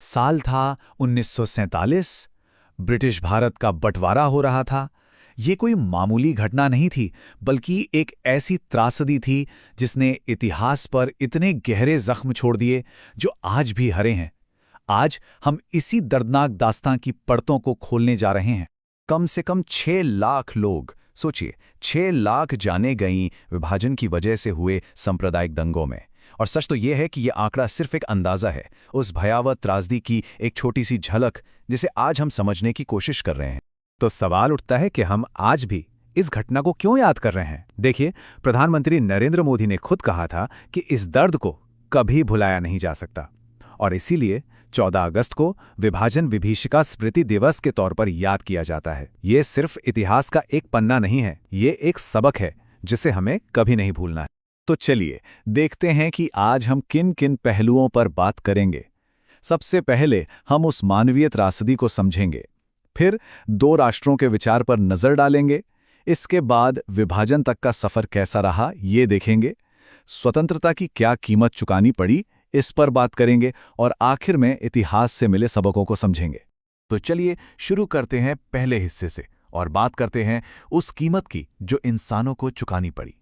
साल था 1947। ब्रिटिश भारत का बंटवारा हो रहा था। ये कोई मामूली घटना नहीं थी, बल्कि एक ऐसी त्रासदी थी जिसने इतिहास पर इतने गहरे जख्म छोड़ दिए जो आज भी हरे हैं। आज हम इसी दर्दनाक दास्तां की परतों को खोलने जा रहे हैं। कम से कम 6 लाख लोग, सोचिए, 6 लाख जाने गईं विभाजन की वजह से हुए सांप्रदायिक दंगों में। और सच तो यह है कि यह आंकड़ा सिर्फ एक अंदाजा है, उस भयावह त्रासदी की एक छोटी सी झलक जिसे आज हम समझने की कोशिश कर रहे हैं। तो सवाल उठता है कि हम आज भी इस घटना को क्यों याद कर रहे हैं। देखिए, प्रधानमंत्री नरेंद्र मोदी ने खुद कहा था कि इस दर्द को कभी भुलाया नहीं जा सकता, और इसीलिए 14 अगस्त को विभाजन विभीषिका स्मृति दिवस के तौर पर याद किया जाता है। ये सिर्फ इतिहास का एक पन्ना नहीं है, ये एक सबक है जिसे हमें कभी नहीं भूलना है। तो चलिए देखते हैं कि आज हम किन किन पहलुओं पर बात करेंगे। सबसे पहले हम उस मानवीय त्रासदी को समझेंगे, फिर 2 राष्ट्रों के विचार पर नजर डालेंगे, इसके बाद विभाजन तक का सफर कैसा रहा ये देखेंगे, स्वतंत्रता की क्या कीमत चुकानी पड़ी इस पर बात करेंगे, और आखिर में इतिहास से मिले सबकों को समझेंगे। तो चलिए शुरू करते हैं पहले हिस्से से और बात करते हैं उस कीमत की जो इंसानों को चुकानी पड़ी।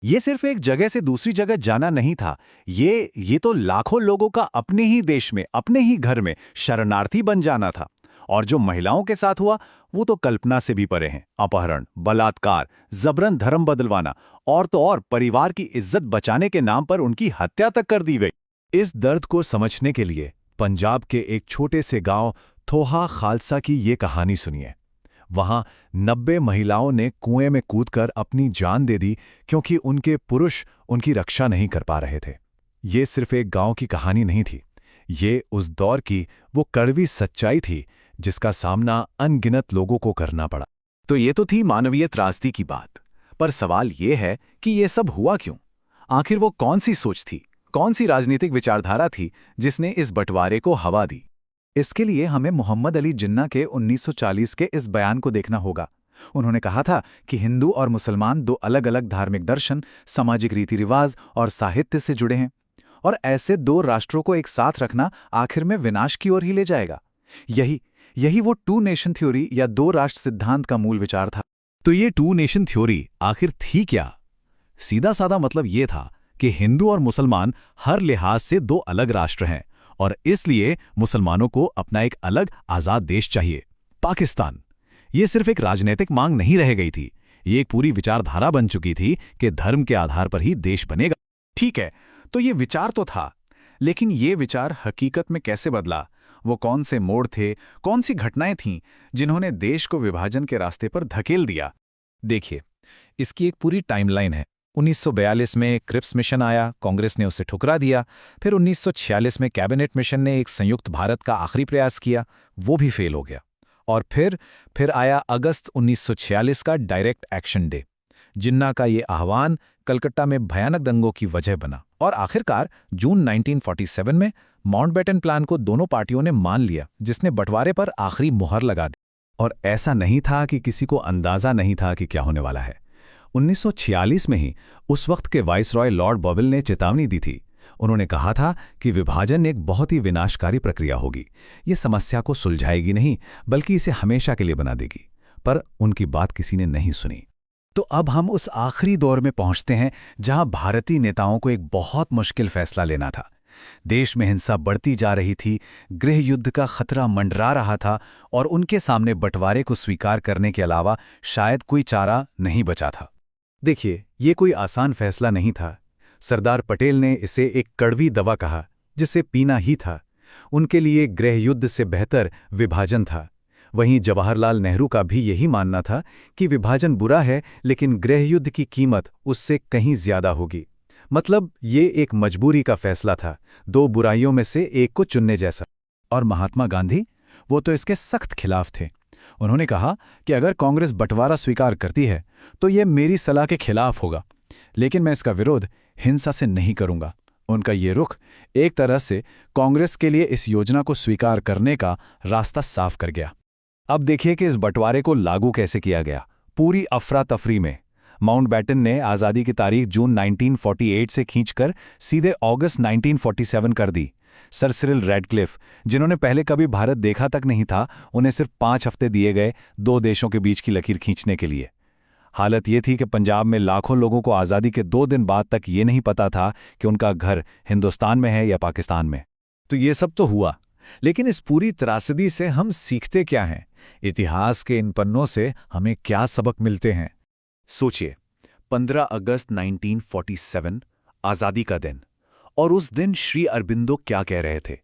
ये सिर्फ एक जगह से दूसरी जगह जाना नहीं था, ये तो लाखों लोगों का अपने ही देश में, अपने ही घर में शरणार्थी बन जाना था। और जो महिलाओं के साथ हुआ वो तो कल्पना से भी परे हैं। अपहरण, बलात्कार, जबरन धर्म बदलवाना और तो और परिवार की इज्जत बचाने के नाम पर उनकी हत्या तक कर दी गई। इस दर्द को समझने के लिए पंजाब के एक छोटे से गांव थोहा खालसा की ये कहानी सुनिए। वहां 90 महिलाओं ने कुएं में कूदकर अपनी जान दे दी क्योंकि उनके पुरुष उनकी रक्षा नहीं कर पा रहे थे। ये सिर्फ एक गांव की कहानी नहीं थी, ये उस दौर की वो कड़वी सच्चाई थी जिसका सामना अनगिनत लोगों को करना पड़ा। तो ये तो थी मानवीय त्रासदी की बात, पर सवाल ये है कि ये सब हुआ क्यों? आखिर वो कौन सी सोच थी, कौन सी राजनीतिक विचारधारा थी जिसने इस बंटवारे को हवा दी? इसके लिए हमें मोहम्मद अली जिन्ना के 1940 के इस बयान को देखना होगा। उन्होंने कहा था कि हिंदू और मुसलमान 2 अलग अलग धार्मिक दर्शन, सामाजिक रीति रिवाज और साहित्य से जुड़े हैं, और ऐसे 2 राष्ट्रों को एक साथ रखना आखिर में विनाश की ओर ही ले जाएगा। यही वो 2 नेशन थ्योरी या 2 राष्ट्र सिद्धांत का मूल विचार था। तो ये 2 नेशन थ्योरी आखिर थी क्या? सीधा साधा मतलब ये था कि हिंदू और मुसलमान हर लिहाज से 2 अलग राष्ट्र हैं, और इसलिए मुसलमानों को अपना एक अलग आज़ाद देश चाहिए, पाकिस्तान। ये सिर्फ एक राजनीतिक मांग नहीं रह गई थी, ये एक पूरी विचारधारा बन चुकी थी कि धर्म के आधार पर ही देश बनेगा। ठीक है, तो ये विचार तो था, लेकिन ये विचार हकीकत में कैसे बदला? वो कौन से मोड़ थे, कौन सी घटनाएं थीं जिन्होंने देश को विभाजन के रास्ते पर धकेल दिया? देखिए, इसकी एक पूरी टाइमलाइन है। 1942 में क्रिप्स मिशन आया, कांग्रेस ने उसे ठुकरा दिया। फिर 1946 में कैबिनेट मिशन ने एक संयुक्त भारत का आखिरी प्रयास किया, वो भी फेल हो गया। और फिर आया अगस्त 1946 का डायरेक्ट एक्शन डे। जिन्ना का ये आह्वान कलकत्ता में भयानक दंगों की वजह बना, और आखिरकार जून 1947 में माउंटबेटन प्लान को दोनों पार्टियों ने मान लिया, जिसने बंटवारे पर आखिरी मुहर लगा दी। और ऐसा नहीं था कि किसी को अंदाजा नहीं था कि क्या होने वाला है। 1946 में ही उस वक्त के वाइसरॉय लॉर्ड बॉबिल ने चेतावनी दी थी। उन्होंने कहा था कि विभाजन एक बहुत ही विनाशकारी प्रक्रिया होगी, ये समस्या को सुलझाएगी नहीं, बल्कि इसे हमेशा के लिए बना देगी। पर उनकी बात किसी ने नहीं सुनी। तो अब हम उस आखिरी दौर में पहुंचते हैं जहां भारतीय नेताओं को एक बहुत मुश्किल फैसला लेना था। देश में हिंसा बढ़ती जा रही थी, गृह युद्ध का खतरा मंडरा रहा था, और उनके सामने बंटवारे को स्वीकार करने के अलावा शायद कोई चारा नहीं बचा था। देखिए, ये कोई आसान फैसला नहीं था। सरदार पटेल ने इसे एक कड़वी दवा कहा, जिसे पीना ही था। उनके लिए गृह युद्ध से बेहतर विभाजन था। वहीं जवाहरलाल नेहरू का भी यही मानना था कि विभाजन बुरा है, लेकिन गृह युद्ध की कीमत उससे कहीं ज्यादा होगी। मतलब ये एक मजबूरी का फैसला था, 2 बुराइयों में से एक को चुनने जैसा। और महात्मा गांधी, वो तो इसके सख्त खिलाफ थे। उन्होंने कहा कि अगर कांग्रेस बंटवारा स्वीकार करती है तो ये मेरी सलाह के खिलाफ होगा, लेकिन मैं इसका विरोध हिंसा से नहीं करूंगा। उनका ये रुख एक तरह से कांग्रेस के लिए इस योजना को स्वीकार करने का रास्ता साफ कर गया। अब देखिए कि इस बंटवारे को लागू कैसे किया गया। पूरी अफरा तफरी में माउंटबेटन ने आज़ादी की तारीख जून 1948 से खींचकर सीधे अगस्त 1947 कर दी। सर सिरिल रैडक्लिफ, जिन्होंने पहले कभी भारत देखा तक नहीं था, उन्हें सिर्फ 5 हफ्ते दिए गए दो देशों के बीच की लकीर खींचने के लिए। हालत ये थी कि पंजाब में लाखों लोगों को आज़ादी के 2 दिन बाद तक ये नहीं पता था कि उनका घर हिंदुस्तान में है या पाकिस्तान में। तो ये सब तो हुआ, लेकिन इस पूरी त्रासदी से हम सीखते क्या हैं? इतिहास के इन पन्नों से हमें क्या सबक मिलते हैं? सोचिए, 15 अगस्त 1947, आज़ादी का दिन। और उस दिन श्री अरबिंदो क्या कह रहे थे?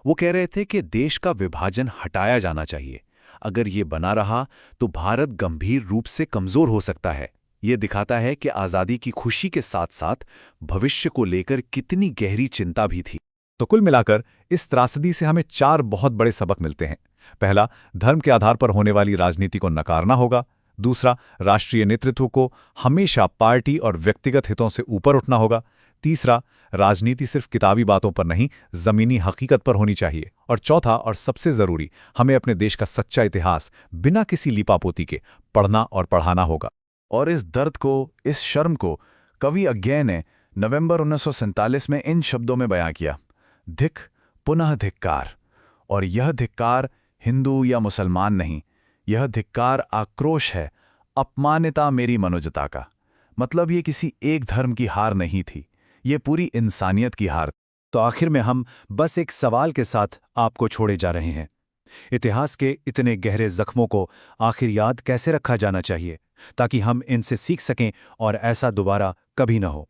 वो कह रहे थे कि देश का विभाजन हटाया जाना चाहिए। अगर ये बना रहा तो भारत गंभीर रूप से कमजोर हो सकता है। ये दिखाता है कि आज़ादी की खुशी के साथ साथ भविष्य को लेकर कितनी गहरी चिंता भी थी। तो कुल मिलाकर इस त्रासदी से हमें 4 बहुत बड़े सबक मिलते हैं। पहला, धर्म के आधार पर होने वाली राजनीति को नकारना होगा। दूसरा, राष्ट्रीय नेतृत्व को हमेशा पार्टी और व्यक्तिगत हितों से ऊपर उठना होगा। तीसरा, राजनीति सिर्फ किताबी बातों पर नहीं, जमीनी हकीकत पर होनी चाहिए। और चौथा और सबसे जरूरी, हमें अपने देश का सच्चा इतिहास बिना किसी लिपापोती के पढ़ना और पढ़ाना होगा। और इस दर्द को, इस शर्म को कवि अज्ञेय ने नवंबर 1947 में इन शब्दों में बयां किया: धिक, पुनः धिक्कार। और यह धिक्कार हिंदू या मुसलमान नहीं, यह धिक्कार आक्रोश है, अपमानिता मेरी मनुजता का। मतलब ये किसी एक धर्म की हार नहीं थी, ये पूरी इंसानियत की हार। तो आखिर में हम बस एक सवाल के साथ आपको छोड़े जा रहे हैं। इतिहास के इतने गहरे जख्मों को आखिर याद कैसे रखा जाना चाहिए, ताकि हम इनसे सीख सकें और ऐसा दोबारा कभी न हो।